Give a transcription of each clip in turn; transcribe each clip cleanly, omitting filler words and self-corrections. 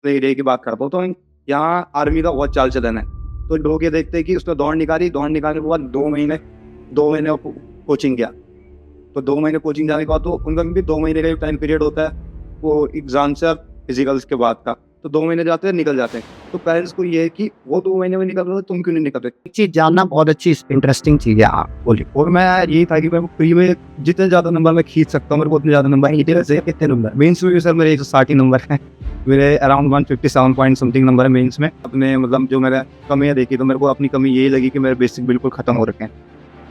Day की बात करता हूँ तो यहाँ आर्मी का बहुत चाल चलन है। तो लोग ये देखते हैं कि उसने दौड़ निकाली, दौड़ निकालने के बाद 2 महीने कोचिंग किया। तो 2 महीने कोचिंग जाने के बाद तो उनका भी 2 महीने का एक टाइम पीरियड होता है वो एग्जाम से फिजिकल्स के बाद का। तो 2 महीने जाते हैं, निकल जाते हैं। तो पेरेंट्स को ये है कि वो 2 महीने में निकल रहे हो, तुम क्यों नहीं निकल रहे? एक चीज जानना बहुत अच्छी इंटरेस्टिंग चीज है। आप बोलिए। और मैं यही था कि मैं फ्री में जितने ज्यादा नंबर मैं खींच सकता हूँ, मेरे को उतने ज्यादा नंबर कितने नंबर मेन्स में भी सर मेरे 160 नंबर है। मेरे अराउंड 157 पॉइंट समथिंग नंबर है मेंस में। अपने मतलब जो मैंने कमियां देखी तो मेरे को अपनी कमी यही लगी कि मेरे बेसिक बिल्कुल खत्म हो रखे हैं।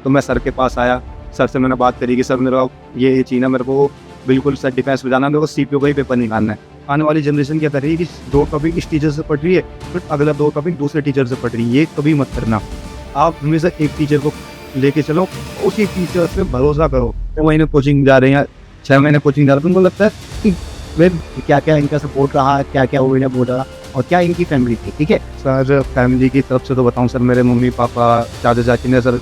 तो मैं सर के पास आया, सर से मैंने बात करी कि सर मेरा ये चीज़ है, मेरे को बिल्कुल सर डिफेंस में जाना है, मेरे को सीपीओ का ही पेपर निकालना है। आने वाली जनरेशन क्या कर रही है कि 2 टॉपिक इस टीचर से पढ़ रही है, फिर अगला 2 टॉपिक दूसरे टीचर से पढ़ रही है। ये कभी मत करना। आप हमेशा एक टीचर को लेके चलो, उसी टीचर पे भरोसा करो। 2 महीने कोचिंग जा रहे हैं, 6 महीने कोचिंग जा रहे हैं, तुमको लगता है कि वे क्या क्या इनका सपोर्ट रहा, क्या क्या वो बोल रहा और क्या इनकी फैमिली थी। ठीक है सर, फैमिली की तरफ से तो बताऊं सर, मेरे मम्मी पापा चाचा चाची ने सर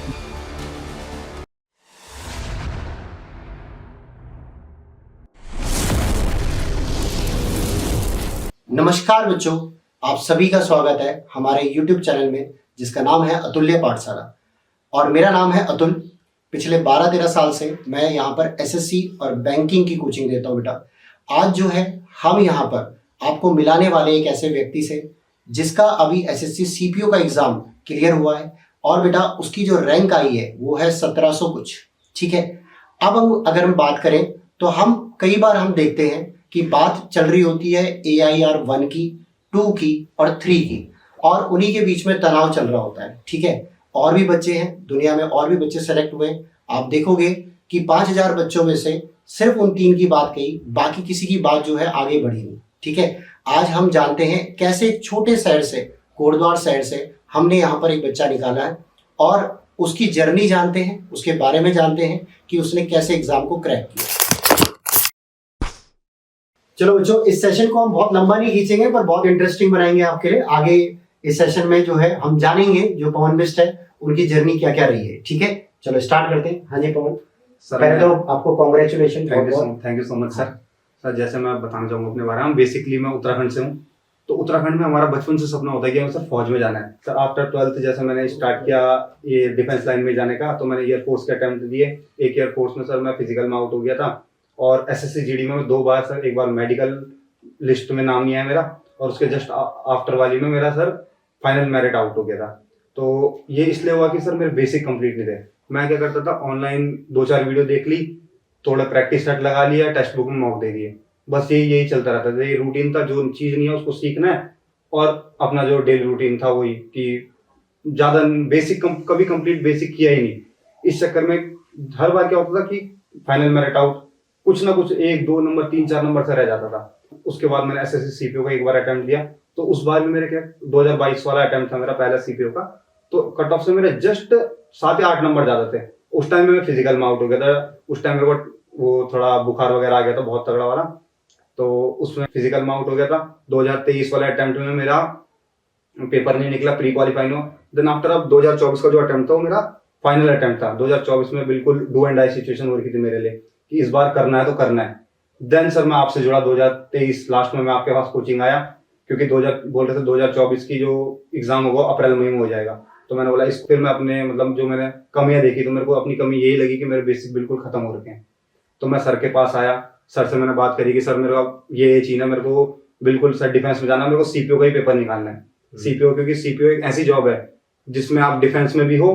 नमस्कार बच्चों, आप सभी का स्वागत है हमारे YouTube चैनल में जिसका नाम है अतुल्य पाठशाला। और मेरा नाम है अतुल। पिछले 12-13 साल से मैं यहाँ पर एसएससी और बैंकिंग की कोचिंग देता हूँ बेटा। आज जो है हम यहाँ पर आपको मिलाने वाले एक ऐसे व्यक्ति से जिसका अभी एसएससी सीपीओ का एग्जाम क्लियर हुआ है और बेटा उसकी जो रैंक आई है वो है 1700 कुछ। ठीक है, अब अगर हम बात करें तो हम कई बार हम देखते हैं कि बात चल रही होती है AIR 1 की, 2 की और 3 की, और उन्हीं के बीच में तनाव चल रहा होता है। ठीक है, और भी बच्चे हैं दुनिया में, और भी बच्चे सेलेक्ट हुए। आप देखोगे कि 5000 बच्चों में से सिर्फ उन 3 की बात कही, बाकी किसी की बात जो है आगे बढ़ी नहीं। ठीक है, आज हम जानते हैं कैसे एक छोटे शहर से, कोटद्वार शहर से हमने यहाँ पर एक बच्चा निकाला है और उसकी जर्नी जानते हैं, उसके बारे में जानते हैं कि उसने कैसे एग्जाम को क्रैक किया। चलो बच्चों, इस सेशन को हम बहुत लंबा नहीं खींचेंगे पर बहुत इंटरेस्टिंग बनाएंगे आपके लिए। आगे इस सेशन में जो है हम जानेंगे जो पवन बिष्ट है उनकी जर्नी क्या क्या रही है। ठीक है, चलो स्टार्ट करते हैं। हाँ जी पवन सर, पहले तो आपको congratulation. Thank you so much sir. Sir जैसे मैं बताना चाहूँगा अपने बारे में, बेसिकली मैं उत्तराखंड से हूँ। तो उत्तराखंड में हमारा बचपन से सपना होता है कि हमें सर फौज में जाना है। सर आफ्टर 12th जैसे मैंने स्टार्ट किया ये डिफेंस लाइन में जाने का, तो मैंने एयरफोर्स के अटेम्प्ट दिए। एक एयरफोर्स में सर मैं फिजिकल में आउट हो गया था और एसएससी जीडी में 2 बार सर, एक बार मेडिकल लिस्ट में नाम नहीं आया मेरा और उसके जस्ट आफ्टर वाली में मेरा सर फाइनल मेरिट आउट हो गया था। तो ये इसलिए हुआ कि सर मेरे बेसिक कंप्लीट नहीं थे। मैं क्या करता था, ऑनलाइन 2-4 वीडियो देख ली, थोड़ा प्रैक्टिस सेट लगा लिया, टेक्स्ट बुक में मॉक दे दिए, बस यही चलता रहता था। ये रूटीन था, जो चीज़ नहीं है उसको सीखना है और अपना जो डेली रूटीन था वही, कि ज़्यादा बेसिक कभी कंप्लीट बेसिक किया ही नहीं। इस चक्कर में हर बार क्या होता था कि फाइनल मेरिट आउट, कुछ ना कुछ 1-2 नंबर 3-4 नंबर से रह जाता था। उसके बाद मैंने एसएससी सीपीओ का एक बार अटेम्प्ट दिया, तो उस बार भी मेरे क्या 2022 वाला अटेम्प्ट था मेरा पहला सीपीओ का, तो कट ऑफ से मेरे जस्ट 7 या 8 नंबर ज्यादा थे। उस टाइम में मैं फिजिकल में आउट हो गया था। उस टाइम मेरे को वो थोड़ा बुखार वगैरह आ गया था बहुत तगड़ा वाला, तो उसमें फिजिकल में आउट हो गया था। 2023 वाले अटेम्प्ट में मेरा पेपर नहीं निकला, प्री क्वालिफाइंग हो। देन आफ्टर अब 2024 का जो अटेम्प्ट था वो मेरा फाइनल अटेम्प्ट था। 2024 में बिल्कुल डू एंड डाई सिचुएशन हो रही थी मेरे लिए कि इस बार करना है तो करना है। देन सर मैं आपसे जुड़ा 2023 लास्ट में, मैं आपके पास कोचिंग आया क्योंकि 2000 बोल रहे थे 2024 की जो एग्जाम होगा अप्रैल मई में हो जाएगा। तो मैंने बोला इस, फिर मैं अपने मतलब जो मैंने कमियां देखी तो मेरे को अपनी कमी यही लगी कि मेरे बेसिक बिल्कुल खत्म हो रखे हैं। तो मैं सर के पास आया, सर से मैंने बात करी कि सर मेरा ये चीज है, मेरे को बिल्कुल सर डिफेंस में जाना, मेरे को सीपीओ का ही पेपर निकालना है। सीपीओ, क्योंकि सीपीओ एक ऐसी जॉब है जिसमें आप डिफेंस में भी हो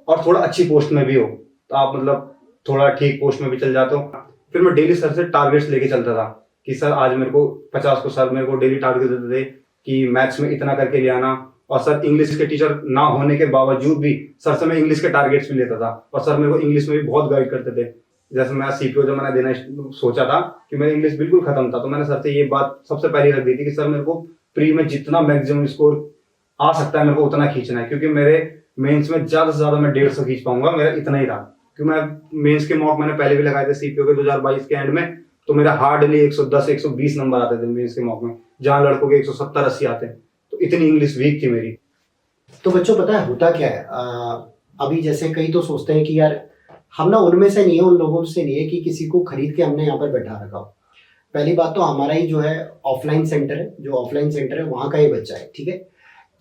और थोड़ा अच्छी पोस्ट में भी हो, तो आप मतलब थोड़ा ठीक पोस्ट में भी चल जाते हो। फिर मैं डेली सर से टारगेट्स लेके चलता था कि सर आज मेरे को 50 को सर मेरे को डेली टारगेट देते थे कि मैथ्स में इतना करके ले आना। और सर इंग्लिश के टीचर ना होने के बावजूद भी सर से मैं इंग्लिश के टारगेट्स भी लेता था और सर मेरे को इंग्लिश में भी बहुत गाइड करते थे। जैसे मैं सीपीओ जब मैंने देना सोचा था कि मेरा इंग्लिश बिल्कुल खत्म था, तो मैंने सर से ये बात सबसे पहले रख दी थी कि सर मेरे को प्री में जितना मैक्सिमम स्कोर आ सकता है मेरे को उतना खींचना है, क्योंकि मेरे मेंस में ज्यादा से ज्यादा मैं 150 खींच पाऊंगा, मेरा इतना ही था। क्योंकि मैं मेंस के मॉक मैंने पहले भी लगाए थे सीपीओ के 2022 के एंड में, तो मेरा हार्डली 110-120 नंबर आते थे मेंस के मॉक में, जहां लड़कों के 170-80 आते हैं। तो इतनी इंग्लिश वीक थी मेरी। तो बच्चों पता है होता क्या है, अभी जैसे कई तो सोचते हैं कि यार हम ना उनमें से नहीं है, उन लोगों से नहीं है कि किसी को खरीद के हमने यहाँ पर बैठा रखा हो। पहली बात तो हमारा ही जो है ऑफलाइन सेंटर है, जो ऑफलाइन सेंटर है वहाँ का ही बच्चा है, ठीक है।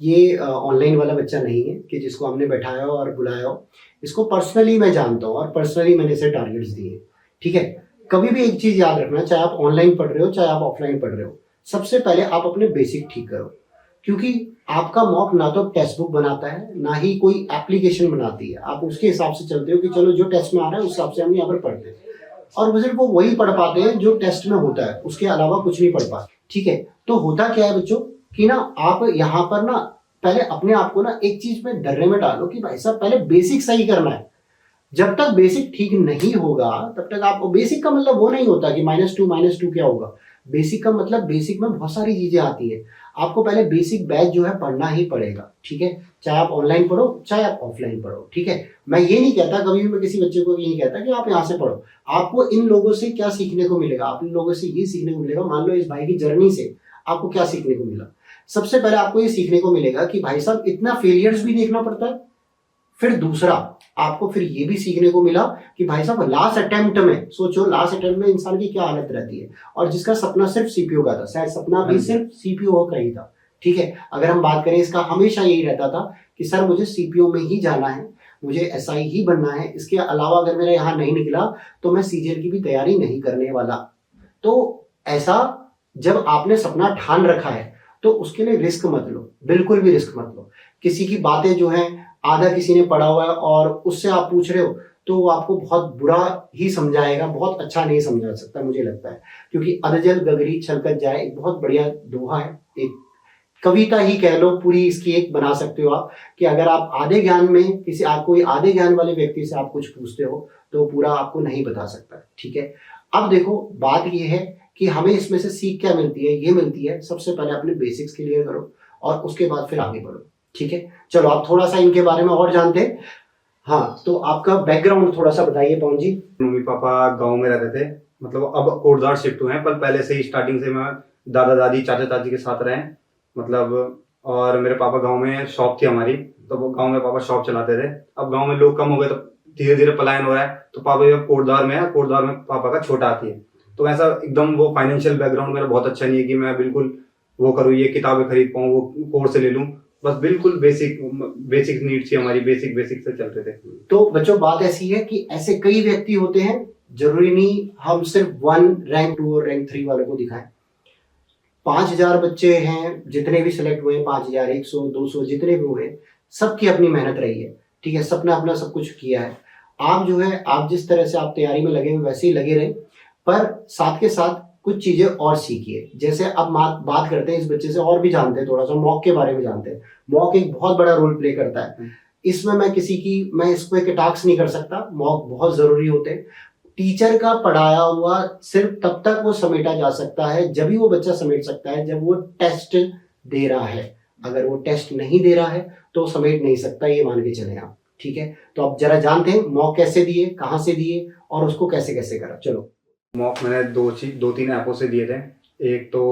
ये ऑनलाइन वाला बच्चा नहीं है कि जिसको हमने बैठाया हो और बुलाया हो। इसको पर्सनली मैं जानता हूँ और पर्सनली मैंने इसे टारगेट्स दिए, ठीक है। कभी भी एक चीज़ याद रखना, चाहे आप ऑनलाइन पढ़ रहे हो चाहे आप ऑफलाइन पढ़ रहे हो, सबसे पहले आप अपने बेसिक ठीक करो, क्योंकि आपका मॉक ना तो टेक्स्ट बुक बनाता है ना ही कोई एप्लीकेशन बनाती है। आप उसके हिसाब से चलते हो कि चलो जो टेस्ट में आ रहा है उस हिसाब से हम यहाँ पर पढ़ते हैं, और वो सिर्फ वो वही पढ़ पाते हैं जो टेस्ट में होता है, उसके अलावा कुछ नहीं पढ़ पाते, ठीक है। तो होता क्या है बच्चों कि ना आप यहाँ पर ना पहले अपने आप को ना एक चीज में डरने में डालो कि भाई साहब पहले बेसिक सही करना है। जब तक बेसिक ठीक नहीं होगा तब तक आप, बेसिक का मतलब वो नहीं होता कि -2 क्या होगा। बेसिक का मतलब बेसिक में बहुत सारी चीजें आती है। आपको पहले बेसिक बैच जो है पढ़ना ही पड़ेगा, ठीक है। चाहे आप ऑनलाइन पढ़ो चाहे आप ऑफलाइन पढ़ो, ठीक है। मैं ये नहीं कहता, कभी भी मैं किसी बच्चे को ये नहीं कहता कि आप यहाँ से पढ़ो। आपको इन लोगों से क्या सीखने को मिलेगा, आप इन लोगों से ये सीखने को मिलेगा। मान लो इस भाई की जर्नी से आपको क्या सीखने को मिला। सबसे पहले आपको ये सीखने को मिलेगा कि भाई साहब इतना फेलियर्स भी देखना पड़ता है। फिर दूसरा आपको फिर ये भी सीखने को मिला कि भाई साहब लास्ट अटेम्प्ट में, सोचो लास्ट अटेम्प्ट में इंसान की क्या हालत रहती है। और जिसका सपना सिर्फ सीपीओ का था, शायद सपना भी सिर्फ सीपीओ का ही था, ठीक है। अगर हम बात करें, इसका हमेशा यही रहता था कि सर मुझे सीपीओ में ही जाना है, मुझे एसआई ही बनना है, इसके अलावा अगर मेरा यहाँ नहीं निकला तो मैं सीजीएल की भी तैयारी नहीं करने वाला। तो ऐसा जब आपने सपना ठान रखा है तो उसके लिए रिस्क मत लो, बिल्कुल भी रिस्क मत लो। किसी की बातें जो है, आधा किसी ने पढ़ा हुआ है और उससे आप पूछ रहे हो तो वो आपको बहुत बुरा ही समझाएगा, बहुत अच्छा नहीं समझा सकता मुझे लगता है। क्योंकि अधजल गगरी छलकत जाए एक बहुत बढ़िया दोहा है, एक कविता ही कह लो, पूरी इसकी एक बना सकते हो आप, कि अगर आप आधे ज्ञान में किसी आप कोई आधे ज्ञान वाले व्यक्ति से आप कुछ पूछते हो तो पूरा आपको नहीं बता सकता, ठीक है। अब देखो बात ये है कि हमें इसमें से सीख क्या मिलती है। ये मिलती है सबसे पहले अपने बेसिक्स क्लियर करो और उसके बाद फिर आगे बढ़ो, ठीक है। चलो आप थोड़ा सा इनके बारे में और जानते हैं। हाँ, तो आपका बैकग्राउंड थोड़ा सा बताइए पवन जी। मम्मी पापा गांव में रहते थे, मतलब अब कोटद्वार शिफ्ट हुए हैं, पर पहले से ही स्टार्टिंग से मैं दादा दादी चाचा चाची के साथ रहे, मतलब। और मेरे पापा गांव में शॉप थी हमारी, तो वो गांव में पापा शॉप चलाते थे। अब गांव में लोग कम हो गए तो धीरे धीरे पलायन हो रहा है, तो पापा जब कोटद्वार में है, कोटद्वार में पापा का छोटा हाथी है। तो ऐसा एकदम वो फाइनेंशियल बैकग्राउंड मेरा बहुत अच्छा नहीं है कि मैं बिल्कुल वो करूँ, ये किताबें खरीद पाऊँ, वो कोर्स ले लूँ। बस बिल्कुल बेसिक नीड्स ही हमारी बेसिक से चलते थे। तो बच्चों बात ऐसी है कि ऐसे कई व्यक्ति होते हैं, जरूरी नहीं हम सिर्फ 1 रैंक 2 और रैंक 3 वालों को दिखाएं। 5000 बच्चे हैं जितने भी सिलेक्ट हुए, 5000 100 200 जितने भी हुए, सबकी अपनी मेहनत रही है, ठीक है। सबने अपना सब कुछ किया है। आप जो है, आप जिस तरह से आप तैयारी में लगे हुए वैसे ही लगे रहे, पर साथ के साथ कुछ चीजें और सीखिए। जैसे अब बात करते हैं इस बच्चे से और भी जानते हैं, थोड़ा सा मॉक के बारे में जानते हैं। मॉक एक बहुत बड़ा रोल प्ले करता है इसमें। मैं इसको एक टास्क नहीं कर सकता, मॉक बहुत जरूरी होते हैं। टीचर का पढ़ाया हुआ सिर्फ तब तक वो समेटा जा सकता है, जब भी वो बच्चा समेट सकता है जब वो टेस्ट दे रहा है। अगर वो टेस्ट नहीं दे रहा है तो समेट नहीं सकता, ये मान के चले आप, ठीक है। तो आप जरा जानते हैं मॉक कैसे दिए, कहाँ से दिए और उसको कैसे कैसे करा। चलो, मॉक मैंने 2-3 ऐपों से दिए थे। एक तो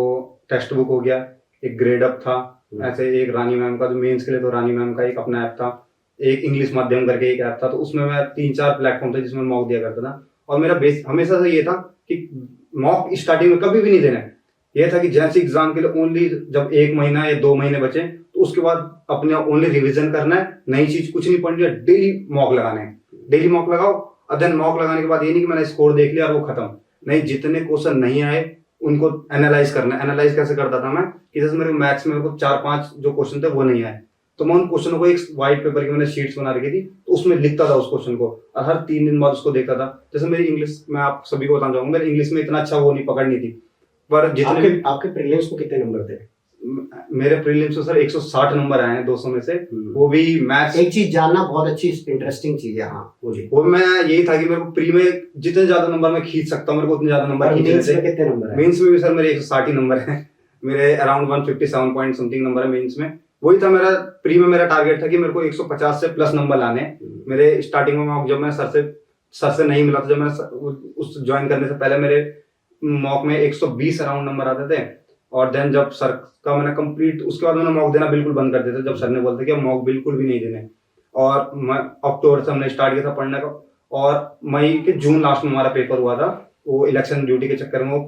टेक्स्ट बुक हो गया, एक ग्रेड अप था, ऐसे एक रानी मैम का, जो मेंस के लिए तो रानी मैम का एक अपना ऐप था, एक इंग्लिश माध्यम करके एक ऐप था। तो उसमें मैं 3-4 प्लेटफॉर्म थे जिसमें मॉक दिया करता था। और मेरा बेस हमेशा से ये था कि मॉक स्टार्टिंग में कभी भी नहीं देना है। यह था कि जैसे एग्जाम के लिए ओनली जब 1 महीना या 2 महीने बचे तो उसके बाद अपने ओनली रिविजन करना है, नई चीज कुछ नहीं पढ़नी है, डेली मॉक लगाने हैं। डेली मॉक लगाओ और देन मॉक लगाने के बाद ये नहीं कि मैंने स्कोर देख लिया और वो खत्म नहीं, जितने क्वेश्चन नहीं आए उनको एनालाइज करना है। एनालाइज कैसे करता था मैं कि जैसे मेरे मैथ्स में मेरे को 4-5 जो क्वेश्चन थे वो नहीं आए, तो मैं उन क्वेश्चनों को एक व्हाइट पेपर की मैंने शीट्स बना रखी थी, तो उसमें लिखता था उस क्वेश्चन को और हर 3 दिन बाद उसको देखता था। जैसे मेरी इंग्लिश, मैं आप सभी को बताना चाहूंगा, मेरी इंग्लिश में इतना अच्छा वो नहीं पकड़नी थी, पर जितने आपके प्रीलिम्स को कितने नंबर थे? मेरे प्रीलिम्स में सर 160 नंबर आए हैं 200 में से, वो भी मैथ्स। एक चीज जानना बहुत अच्छी इंटरेस्टिंग चीज है। हाँ बोलिए। वो मैं यही था कि मेरे को प्री में जितने ज्यादा नंबर मैं खींच सकता हूँ, मेरे को उतने ज्यादा नंबर खींचने थे। कितने नंबर? मेंस में भी सर मेरे 160 ही नंबर है, मेरे अराउंड 157 पॉइंट समथिंग नंबर है मेंस में। वही था मेरा प्री में, मेरा टारगेट था कि मेरे को 150 से प्लस नंबर लाने। मेरे स्टार्टिंग में जब मैं सर से नहीं मिला था, जब मैं उस ज्वाइन करने से पहले मेरे मॉक में 120 अराउंड नंबर आते थे। और देन जब सर का मैंने कंप्लीट, उसके बाद मैंने मॉक देना बिल्कुल बंद कर दिया था, जब सर ने बोलते कि अब मॉक बिल्कुल भी नहीं देने। और मैं अक्टूबर से हमने स्टार्ट किया था पढ़ने का, और मई के जून लास्ट में हमारा पेपर हुआ था। वो इलेक्शन ड्यूटी के चक्कर में वो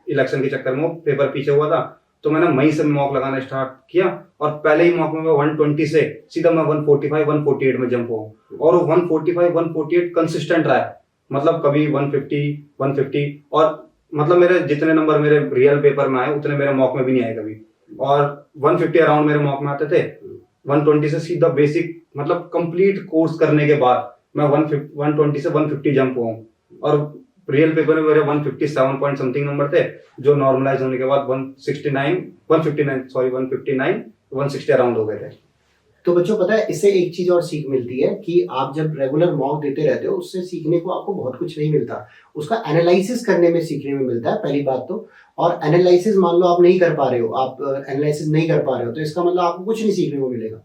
इलेक्शन के चक्कर में वो पेपर पीछे हुआ था, तो मैंने मई से मॉक लगाना स्टार्ट किया और पहले ही मॉक में मैं 120 से सीधा मैं 145 148 में जंप हुआ और वो 145 148 कंसिस्टेंट रहा है। मतलब कभी 150 150 और मतलब मेरे जितने नंबर मेरे रियल पेपर में आए उतने मेरे मॉक में भी नहीं आए कभी। और 150 अराउंड मेरे मॉक में आते थे। 120 से सीधा बेसिक मतलब कंप्लीट कोर्स करने के बाद मैं 120 से 150 जंप हुआ और रियल पेपर में मेरे 157 पॉइंट समथिंग नंबर थे, जो नॉर्मलाइज होने के बाद 159 160 अराउंड हो गए थे। तो बच्चों पता है इससे एक चीज और सीख मिलती है कि आप जब रेगुलर मॉक देते रहते हो उससे सीखने को आपको बहुत कुछ नहीं मिलता, उसका एनालिसिस करने में सीखने में मिलता है पहली बात तो। और एनालिसिस मान लो आप नहीं कर पा रहे हो, आप एनालिसिस नहीं कर पा रहे हो तो इसका मतलब आपको कुछ नहीं सीखने को मिलेगा।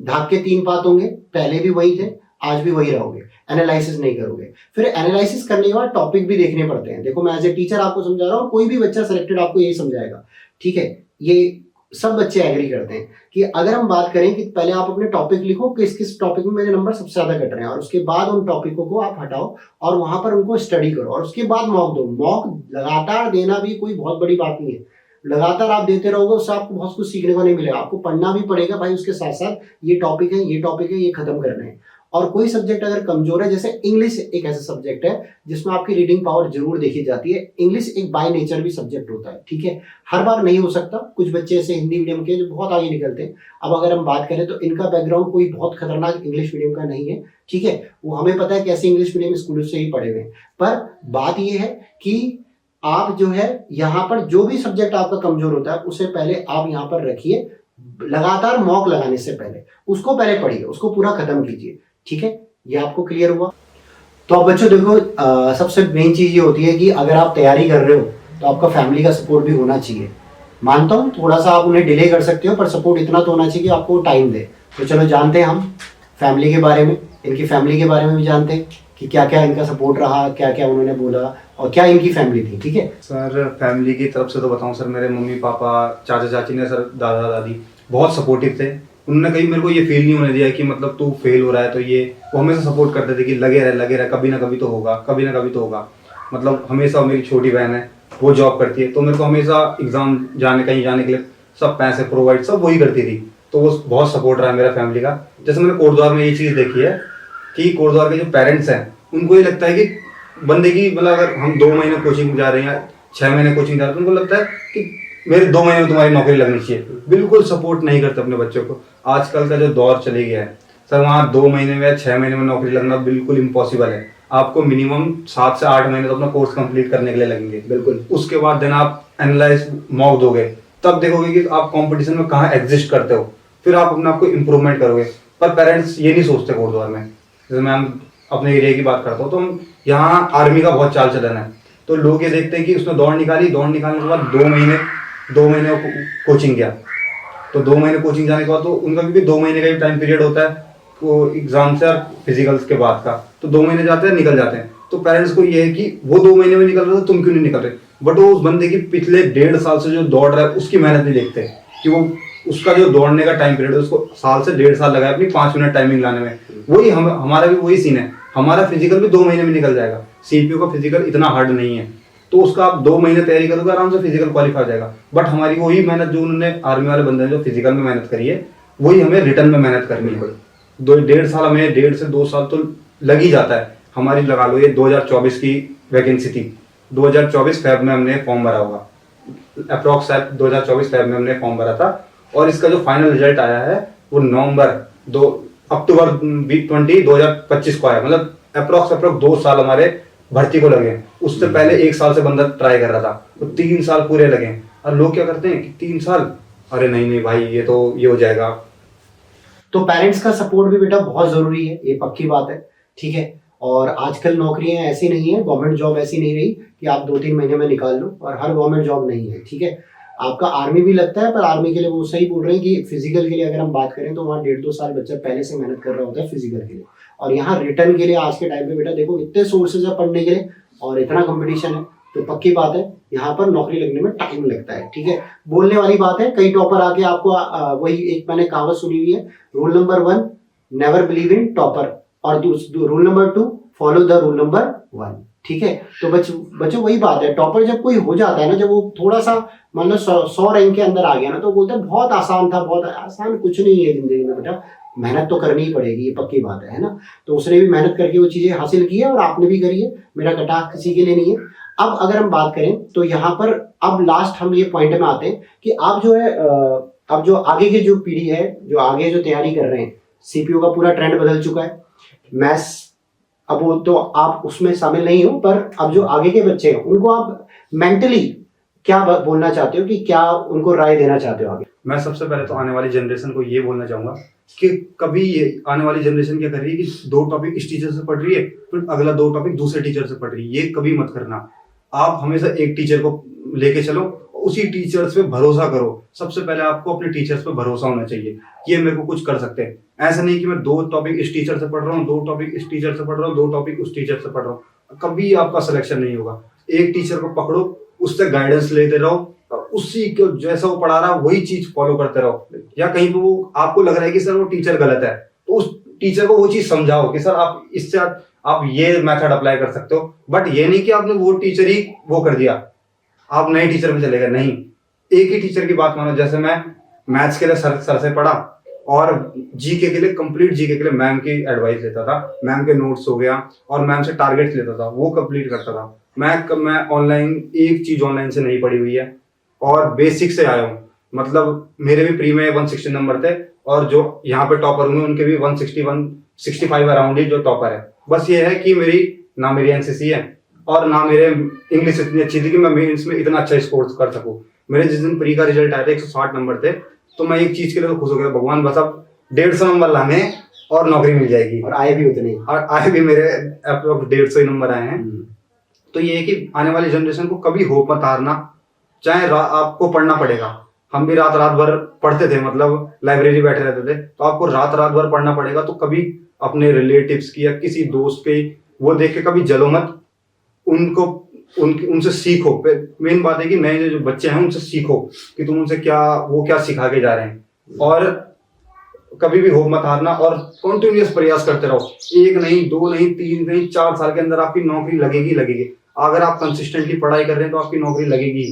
ढाक के 3 पात होंगे, पहले भी वही थे आज भी वही रहोगे, एनालिसिस नहीं करोगे। फिर एनालिसिस करने के बाद टॉपिक भी देखने पड़ते हैं। देखो मैं एज ए टीचर आपको समझा रहा हूँ, कोई भी बच्चा सिलेक्टेड आपको यही समझाएगा, ठीक है। ये सब बच्चे एग्री करते हैं कि अगर हम बात करें कि पहले आप अपने टॉपिक लिखो किस किस टॉपिक में मेरे नंबर सबसे ज्यादा कट रहे हैं और उसके बाद उन टॉपिकों को आप हटाओ और वहां पर उनको स्टडी करो और उसके बाद मॉक दो। मॉक लगातार देना भी कोई बहुत बड़ी बात नहीं है, लगातार आप देते रहोगे उससे आपको बहुत कुछ सीखने को नहीं मिलेगा। आपको पढ़ना भी पड़ेगा भाई, उसके साथ साथ ये टॉपिक है ये टॉपिक है ये खत्म करना है। और कोई सब्जेक्ट अगर कमजोर है, जैसे इंग्लिश एक ऐसा सब्जेक्ट है जिसमें आपकी रीडिंग पावर जरूर देखी जाती है। इंग्लिश एक बाय नेचर भी सब्जेक्ट होता है, ठीक है, हर बार नहीं हो सकता। कुछ बच्चे ऐसे हिंदी मीडियम के जो बहुत आगे निकलते हैं। अब अगर हम बात करें तो इनका बैकग्राउंड कोई बहुत खतरनाक इंग्लिश मीडियम का नहीं है, ठीक है, वो हमें पता है कैसे इंग्लिश मीडियम स्कूलों से ही पढ़े हुए हैं। पर बात यह है कि आप जो है यहाँ पर जो भी सब्जेक्ट आपका कमजोर होता है उसे पहले आप यहाँ पर रखिए, लगातार मॉक लगाने से पहले उसको पहले पढ़िए, उसको पूरा खत्म कीजिए, ठीक है। ये आपको क्लियर हुआ? तो अब बच्चों देखो सबसे मेन चीज ये होती है कि अगर आप तैयारी कर रहे हो तो आपका फैमिली का सपोर्ट भी होना चाहिए। मानता हूँ थोड़ा सा आप उन्हें डिले कर सकते हो पर सपोर्ट इतना तो होना चाहिए कि आपको टाइम दे। तो चलो जानते हैं हम फैमिली के बारे में, इनकी फैमिली के बारे में भी जानते हैं कि क्या क्या इनका सपोर्ट रहा, क्या क्या उन्होंने बोला और क्या इनकी फैमिली थी, ठीक है। सर फैमिली की तरफ से तो बताऊं सर, मेरे मम्मी पापा चाचा चाची ने सर दादा दादी बहुत सपोर्टिव थे। उन्होंने कहीं मेरे को ये फील नहीं होने दिया कि मतलब तू फेल हो रहा है, तो ये वो हमेशा सपोर्ट करते थे कि लगे रहे कभी ना कभी तो होगा, कभी ना कभी तो होगा। मतलब हमेशा मेरी छोटी बहन है वो जॉब करती है तो मेरे को हमेशा एग्जाम कहीं जाने के लिए सब पैसे प्रोवाइड सब वही करती थी, तो वो बहुत सपोर्ट रहा है मेरा फैमिली का। जैसे मैंने कोटद्वार में ये चीज़ देखी है कि कोटद्वार के जो पेरेंट्स हैं उनको ये लगता है कि बंदे की मतलब अगर हम 2 महीने कोचिंग जा रहे हैं 6 महीने कोचिंग जा रहे हैं तो उनको लगता है कि मेरे 2 महीने में तुम्हारी नौकरी लगनी चाहिए। बिल्कुल सपोर्ट नहीं करते अपने बच्चों को। आजकल का जो दौर चले गया है सर, वहाँ 2 महीने में या 6 महीने में नौकरी लगना बिल्कुल इम्पॉसिबल है। आपको मिनिमम 7 से 8 महीने तो अपना कोर्स कंप्लीट करने के लिए लगेंगे। बिल्कुल। उसके बाद देन आप एनालाइज मॉक दोगे, तब देखोगे कि आप कंपटीशन में कहाँ एग्जिस्ट करते हो, फिर आप अपने आप को इम्प्रूवमेंट करोगे। पर पेरेंट्स ये नहीं सोचते कोटद्वार में। जैसे मैं अपने एरिया की बात करता हूँ तो हम यहाँ आर्मी का बहुत चाल चलन है, तो लोग ये देखते हैं कि उसने दौड़ निकाली, दौड़ निकालने के बाद 2 महीने कोचिंग गया, तो 2 महीने कोचिंग जाने के बाद तो उनका क्योंकि 2 महीने का भी टाइम पीरियड होता है वो एग्जाम से और फिजिकल्स के बाद का, तो 2 महीने जाते हैं निकल जाते हैं। तो पेरेंट्स को ये है कि वो 2 महीने में निकल रहे थे तुम क्यों नहीं निकल रहे, बट वो उस बंदे की पिछले 1.5 साल से जो दौड़ रहा है उसकी मेहनत नहीं देखते कि वो उसका जो दौड़ने का टाइम पीरियड है उसको साल से 1.5 साल लगा है अपनी 5 मिनट टाइमिंग लाने में। वही हमारा भी वही सीन है, हमारा फिजिकल भी 2 महीने में निकल जाएगा। सीपीयू का फिजिकल इतना हार्ड नहीं है, तो उसका आप 2 महीने तैयारी करोगे आराम से फिजिकल क्वालिफाई हो जाएगा। बट हमारी वही मेहनत जो उन्होंने आर्मी वाले बंदे ने जो फिजिकल में मेहनत करी है वही हमें रिटर्न में मेहनत करनी है। 1.5 साल हमें 1.5 से 2 साल तो लग ही जाता है। हमारी लगा लो ये 2024 की वैकेंसी थी, 2024 फेब में हमने फॉर्म भरा होगा, अप्रॉक्स 2024 फेब में हमने फॉर्म भरा था और इसका जो फाइनल रिजल्ट आया है वो अक्टूबर 2025 को आया। मतलब अप्रॉक्स 2 साल हमारे भर्ती को लगे। उससे पहले 1 साल से बंदा ट्राई कर रहा था, तो 3 साल पूरे लगे। और लोग क्या करते हैं कि 3 साल, अरे नहीं भाई ये हो जाएगा। तो पेरेंट्स का सपोर्ट भी बेटा बहुत जरूरी है, ये पक्की बात है, ठीक है। और आजकल नौकरियां ऐसी नहीं है, गवर्नमेंट जॉब ऐसी नहीं रही कि आप 2-3 महीने में निकाल लो, और हर गवर्नमेंट जॉब नहीं है, ठीक है। आपका आर्मी भी लगता है, पर आर्मी के लिए वो सही बोल रहे हैं कि फिजिकल के लिए अगर हम बात करें तो वहाँ 1.5-2 साल बच्चा पहले से मेहनत कर रहा होता है फिजिकल के लिए। और यहाँ रिटर्न के लिए आज के टाइम पे बेटा देखो इतने सोर्सेज है पढ़ने के लिए और इतना कंपटीशन है, तो पक्की बात है यहाँ पर नौकरी लगने में टाइम लगता है, ठीक है। बोलने वाली बात है, कई टॉपर आके आपको वही एक मैंने कहावत सुनी हुई है, rule number 1 never believe in topper, और rule number 2 follow the rule number 1। ठीक है। तो बच्चों वही बात है, टॉपर जब कोई हो जाता है ना, जब वो थोड़ा सा मान लो 100 रैंक के अंदर आ गया ना, तो बोलते हैं बहुत आसान था, बहुत आसान कुछ नहीं है जिंदगी में बेटा, मेहनत तो करनी ही पड़ेगी, ये पक्की बात है ना। तो उसने भी मेहनत करके वो चीजें हासिल की है और आपने भी करी है, मेरा कटाक्ष किसी के लिए नहीं है। अब अगर हम बात करें तो यहाँ पर अब लास्ट हम ये पॉइंट में आते हैं कि आप जो है अब जो आगे की जो पीढ़ी है, जो आगे जो तैयारी कर रहे हैं, सीपीयू का पूरा ट्रेंड बदल चुका है, मैथ्स अब वो तो आप उसमें शामिल नहीं हो, पर अब जो आगे के बच्चे हैं उनको आप मेंटली क्या बोलना चाहते हो, कि क्या उनको राय देना चाहते हो आगे? मैं सबसे पहले तो आने वाली जनरेशन को ये बोलना चाहूंगा कि कभी ये आने वाली जनरेशन क्या कर रही है कि 2 टॉपिक इस टीचर से पढ़ रही है, फिर अगला 2 टॉपिक दूसरे टीचर से पढ़ रही है, ये कभी मत करना। आप हमेशा एक टीचर को लेके चलो, उसी टीचर्स पे भरोसा करो। सबसे पहले आपको अपने टीचर्स पे भरोसा होना चाहिए कि ये मेरे को कुछ कर सकते हैं। ऐसा नहीं कि मैं 2 टॉपिक इस टीचर से पढ़ रहा हूँ, 2 टॉपिक इस टीचर से पढ़ रहा हूँ, 2 टॉपिक उस टीचर से पढ़ रहा हूँ, कभी आपका सिलेक्शन नहीं होगा। एक टीचर को पकड़ो, उससे गाइडेंस लेते रहो, उसी को जैसा वो पढ़ा रहा है वही चीज फॉलो करते रहो। या कहीं पे वो आपको लग रहा है कि सर वो टीचर गलत है, तो उस टीचर को वो चीज समझाओ कि सर आप इससे आप ये मेथड अप्लाई कर सकते हो। बट ये नहीं कि आपने वो टीचर ही वो कर दिया, आप नए टीचर में चले गए, नहीं। एक ही टीचर की बात मानो। जैसे मैं मैथ्स के लिए सर से पढ़ा और जीके के लिए, कंप्लीट जीके के लिए मैम की एडवाइस लेता था, मैम के नोट्स हो गया और मैम से टारगेट्स लेता था, वो कंप्लीट करता था। मैं ऑनलाइन एक चीज ऑनलाइन से नहीं पढ़ी हुई है और बेसिक से आया हूँ। मतलब मेरे भी प्री में 160 नंबर थे और जो यहाँ पे टॉपर हुए उनके भी 165 अराउंड ही जो टॉपर है। बस ये है कि मेरी एनसीसी है और ना मेरे इंग्लिश इतनी अच्छी थी कि मैं मेंस में इतना अच्छा स्कोर कर सकूं। मेरे जिस दिन प्री का रिजल्ट आया था 160 नंबर थे, तो मैं एक चीज के लिए तो खुश हो गया, भगवान बस अब 150 नंबर लाने और नौकरी मिल जाएगी। और आए भी उतने, और आए भी मेरे 150 ही नंबर आए हैं। तो ये है कि आने वाली जनरेशन को कभी होप मत हारना, चाहे आपको पढ़ना पड़ेगा। हम भी रात भर पढ़ते थे, मतलब लाइब्रेरी बैठे रहते थे, तो आपको रात भर पढ़ना पड़ेगा। तो कभी अपने रिलेटिव्स की या किसी दोस्त के वो देख के कभी जलो मत, उनसे सीखो। मेन बात है कि नए जो बच्चे हैं उनसे सीखो कि तुम उनसे क्या सिखा के जा रहे हैं। और कभी भी होप मत हारना और कंटिन्यूअस प्रयास करते रहो। 1 नहीं, 2 नहीं, 3 नहीं, 4 साल के अंदर आपकी नौकरी लगेगी। अगर आप कंसिस्टेंटली पढ़ाई कर रहे हैं तो आपकी नौकरी लगेगी।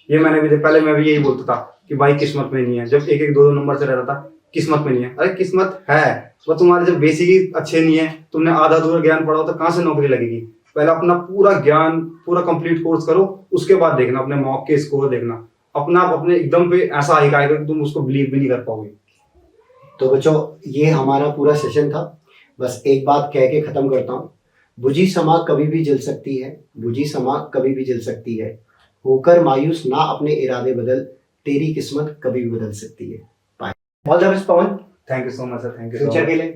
ये मैंने भी पहले मैं भी यही बोलता था कि भाई किस्मत में नहीं है। जब 1-1, 2-2 नंबर से रहता था, किस्मत में नहीं है। अरे किस्मत है, वो तुम्हारे जब बेसिक ही अच्छे नहीं है, तुमने आधा अधूरा ज्ञान पढ़ा हो, तो कहाँ से नौकरी लगेगी। पहले अपना पूरा ज्ञान, पूरा कंप्लीट कोर्स करो, उसके बाद देखना अपने मॉक के स्कोर देखना। अपने एकदम पे ऐसा हाइक आएगा कि तुम उसको बिलीव भी नहीं कर पाओगे। तो बच्चों ये हमारा पूरा सेशन था। बस एक बात कह के खत्म करता हूँ, बुझी समा कभी भी जल सकती है, बुझी समा कभी भी जल सकती है, होकर मायूस ना अपने इरादे बदल, तेरी किस्मत कभी भी बदल सकती है। Bye. All the best Pavan, thank you so much sir, thank you future के लिए।